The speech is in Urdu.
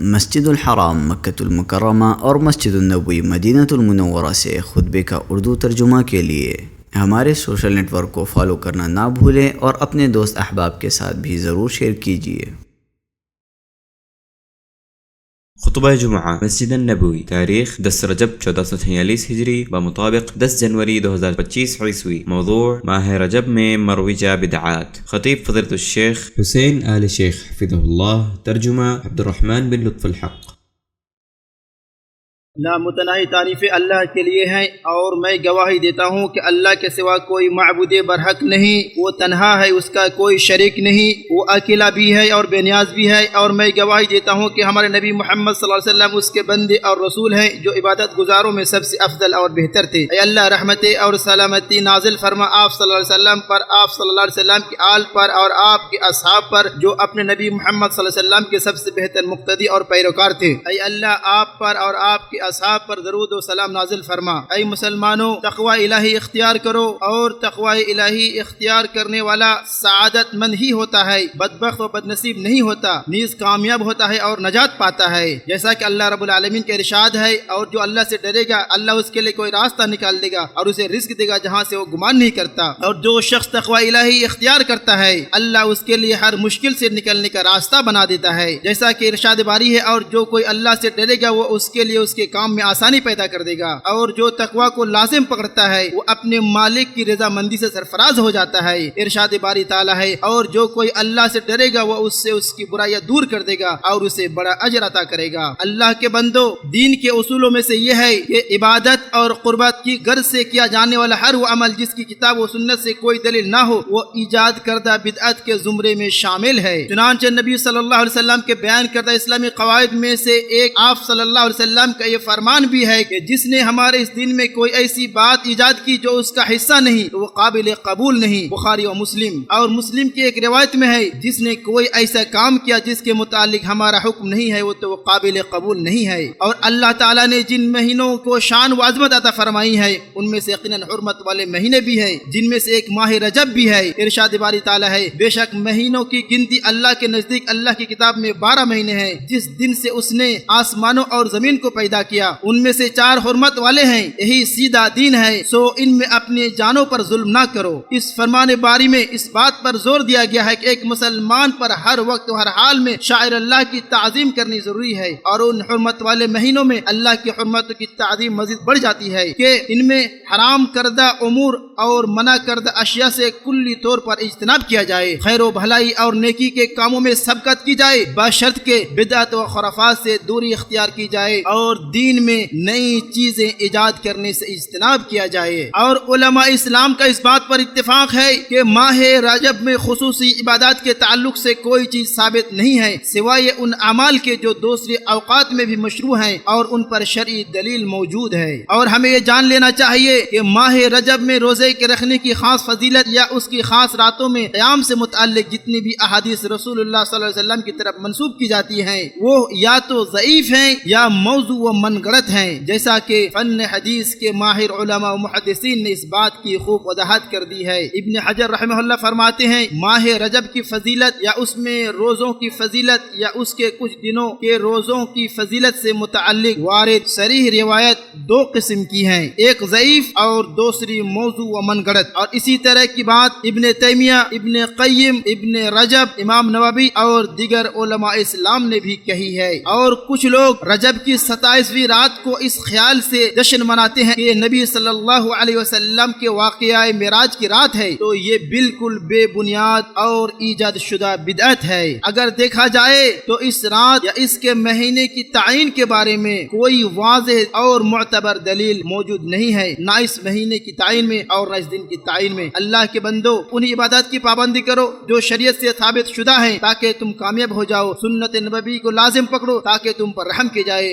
مسجد الحرام مکۃ المکرمہ اور مسجد النبوی مدینہ المنورہ سے خطبے کا اردو ترجمہ کے لیے ہمارے سوشل نیٹ ورک کو فالو کرنا نہ بھولیں اور اپنے دوست احباب کے ساتھ بھی ضرور شیئر کیجیے۔ خطبہ جمعہ مسجد النبوی، تاریخ 10 رجب 1446 ہجری بمطابق 10 جنوری 2025 عیسوی۔ موضوع ماہ رجب میں مروجہ بدعات۔ خطیب فضیلۃ الشیخ حسین آل شیخ حفظہ اللہ، ترجمہ عبد الرحمن بن لطف الحق۔ لامتناہی تعریفیں اللہ کے لیے ہیں اور میں گواہی دیتا ہوں کہ اللہ کے سوا کوئی معبود برحق نہیں، وہ تنہا ہے، اس کا کوئی شریک نہیں، وہ اکیلا بھی ہے اور بے نیاز بھی ہے، اور میں گواہی دیتا ہوں کہ ہمارے نبی محمد صلی اللہ علیہ وسلم اس کے بندے اور رسول ہیں جو عبادت گزاروں میں سب سے افضل اور بہتر تھے۔ اے اللہ، رحمت اور سلامتی نازل فرما آپ صلی اللہ علیہ وسلم پر، آپ صلی اللہ علیہ وسلم کی آل پر اور آپ کے اصحاب پر جو اپنے نبی محمد صلی اللہ علیہ وسلم کے سب سے بہتر مقتدی اور پیروکار تھے۔ اے اللہ، آپ پر اور آپ کے اصحاب پر درود و سلام نازل فرما۔ اے مسلمانوں، تقوی الہی اختیار کرو، اور تقوی الہی اختیار کرنے والا سعادت مند ہی ہوتا ہے، بدبخت و بدنصیب نہیں ہوتا، نیز کامیاب ہوتا ہے اور نجات پاتا ہے۔ جیسا کہ اللہ رب العالمین کا ارشاد ہے، اور جو اللہ سے ڈرے گا اللہ اس کے لیے کوئی راستہ نکال دے گا اور اسے رزق دے گا جہاں سے وہ گمان نہیں کرتا، اور جو شخص تقوی الہی اختیار کرتا ہے اللہ اس کے لیے ہر مشکل سے نکلنے کا راستہ بنا دیتا ہے، جیسا کہ ارشاد باری ہے، اور جو کوئی اللہ سے ڈرے گا وہ اس کے لیے اس کے کام میں آسانی پیدا کر دے گا، اور جو تقوی کو لازم پکڑتا ہے وہ اپنے مالک کی رضا مندی سے سرفراز ہو جاتا ہے۔ ارشاد باری تعالی ہے، اور جو کوئی اللہ سے ڈرے گا وہ اس سے اس کی برائیاں دور کر دے گا اور اسے بڑا اجر عطا کرے گا۔ اللہ کے بندو، دین کے اصولوں میں سے یہ ہے کہ عبادت اور قربت کی غرض سے کیا جانے والا ہر وہ عمل جس کی کتاب و سنت سے کوئی دلیل نہ ہو وہ ایجاد کردہ بدعت کے زمرے میں شامل ہے۔ چنانچہ نبی صلی اللہ علیہ وسلم کے بیان کردہ اسلامی قواعد میں سے ایک آپ صلی اللہ علیہ وسلم کا یہ فرمان بھی ہے کہ جس نے ہمارے اس دین میں کوئی ایسی بات ایجاد کی جو اس کا حصہ نہیں تو وہ قابل قبول نہیں۔ بخاری و مسلم، اور مسلم کی ایک روایت میں ہے جس نے کوئی ایسا کام کیا جس کے متعلق ہمارا حکم نہیں ہے وہ تو وہ قابل قبول نہیں ہے۔ اور اللہ تعالیٰ نے جن مہینوں کو شان و عظمت عطا فرمائی ہے ان میں سے یقیناً حرمت والے مہینے بھی ہیں، جن میں سے ایک ماہ رجب بھی ہے۔ ارشاد باری تعالیٰ ہے، بے شک مہینوں کی گنتی اللہ کے نزدیک اللہ کی کتاب میں 12 مہینے ہیں، جس دن سے اس نے آسمانوں اور زمین کو پیدا کیا، ان میں سے 4 حرمت والے ہیں، یہی سیدھا دین ہے، سو ان میں اپنے جانوں پر ظلم نہ کرو۔ اس فرمان باری میں اس بات پر زور دیا گیا ہے کہ ایک مسلمان پر ہر وقت و ہر حال میں شاعر اللہ کی تعظیم کرنی ضروری ہے، اور ان حرمت والے مہینوں میں اللہ کی حرمت کی تعظیم مزید بڑھ جاتی ہے کہ ان میں حرام کردہ امور اور منع کردہ اشیاء سے کلی طور پر اجتناب کیا جائے، خیر و بھلائی اور نیکی کے کاموں میں سبقت کی جائے، بشرط کہ بدعت و خرافات سے دوری اختیار کی جائے اور دین میں نئی چیزیں ایجاد کرنے سے اجتناب کیا جائے۔ اور علماء اسلام کا اس بات پر اتفاق ہے کہ ماہ رجب میں خصوصی عبادات کے تعلق سے کوئی چیز ثابت نہیں ہے سوائے ان اعمال کے جو دوسرے اوقات میں بھی مشروع ہیں اور ان پر شرعی دلیل موجود ہے۔ اور ہمیں یہ جان لینا چاہیے کہ ماہ رجب میں روزے کے رکھنے کی خاص فضیلت یا اس کی خاص راتوں میں قیام سے متعلق جتنی بھی احادیث رسول اللہ صلی اللہ علیہ وسلم کی طرف منسوب کی جاتی ہیں وہ یا تو ضعیف ہیں یا موضوع و من گڑت ہیں، جیسا کہ فن حدیث کے ماہر علماء و محدثین نے اس بات کی خوب وضاحت کر دی ہے۔ ابن حجر رحمہ اللہ فرماتے ہیں، ماہ رجب کی فضیلت یا اس میں روزوں کی فضیلت یا اس کے کچھ دنوں کے روزوں کی فضیلت سے متعلق وارد صریح روایت 2 قسم کی ہیں، ایک ضعیف اور دوسری موضوع و من گڑت، اور اسی طرح کی بات ابن تیمیہ، ابن قیم، ابن رجب، امام نووی اور دیگر علماء اسلام نے بھی کہی ہے۔ اور کچھ لوگ رجب کی 27ویں رات کو اس خیال سے جشن مناتے ہیں کہ یہ نبی صلی اللہ علیہ وسلم کے واقعہ معراج کی رات ہے، تو یہ بالکل بے بنیاد اور ایجاد شدہ بدعت ہے۔ اگر دیکھا جائے تو اس رات یا اس کے مہینے کی تعین کے بارے میں کوئی واضح اور معتبر دلیل موجود نہیں ہے، نہ اس مہینے کی تعین میں اور نہ اس دن کی تعین میں۔ اللہ کے بندو، انہی عبادات کی پابندی کرو جو شریعت سے ثابت شدہ ہیں تاکہ تم کامیاب ہو جاؤ، سنت نبوی کو لازم پکڑو تاکہ تم پر رحم کی جائے،